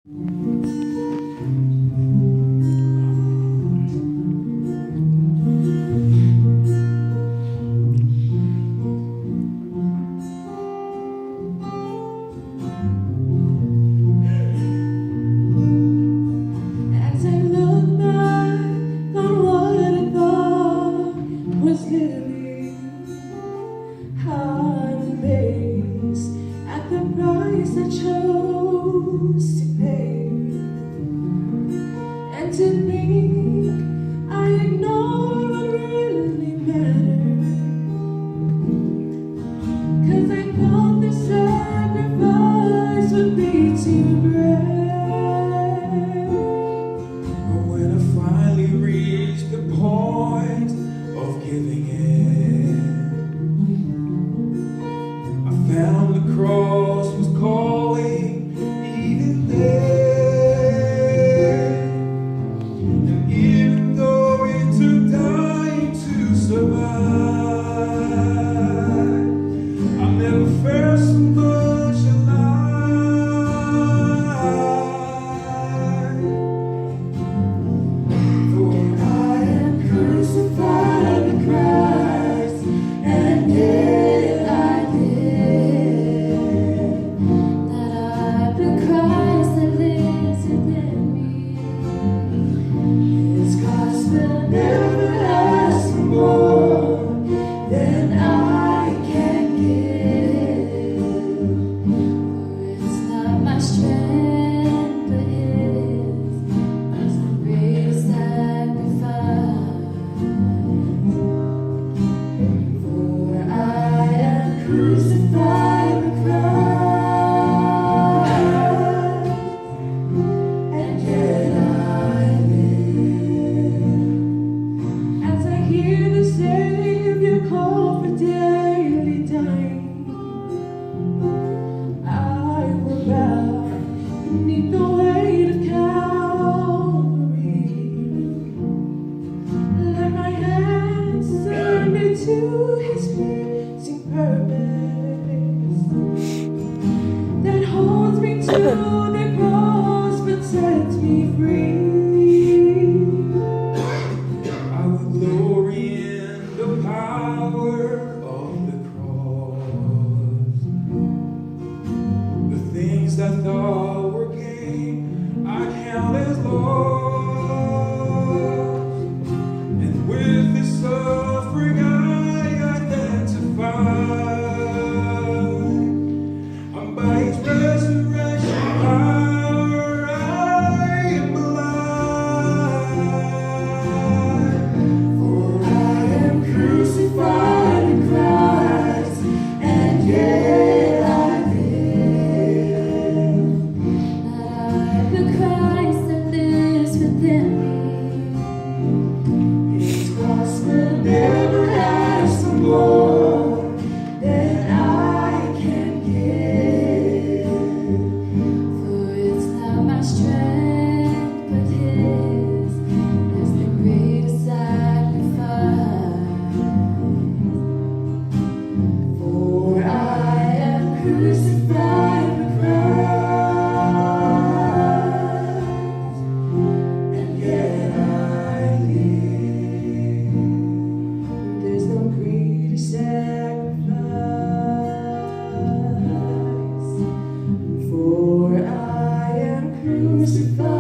As I look back on what I thought was living, I'm amazed at the price I chose to pay. And to think I ignore what really mattered, 'cause I thought the sacrifice would be too great. But when I finally reached the point of giving in, I found the cross was calling even then. And even though it took dying to survive, I never felt so much alive. For I am crucified with Christ, and yet I live. That I, but Christ that lives within me. His gospel never asks for more than I can give. For it's not my strength, but His the great sacrifice. For I am crucified with Christ, and yet I live. As I hear the Savior call for daily dying, I will bow beneath the weight of Calvary. Let my hands surrender to His piercing purpose that holds me to the cross but sets me free. I will glory in the power of the cross. The things I thought were gain, I count as loss. And with this suffering I identify. I'm by His resurrection power I am alive. For I am crucified in Christ, and yet I live. That I, but Christ that lives within me. His gospel never asks for more than I can give. For it's not my strength, but His is the greatest sacrifice. For I am crucified with Christ, and yet I live. There's no greater sacrifice. For I am crucified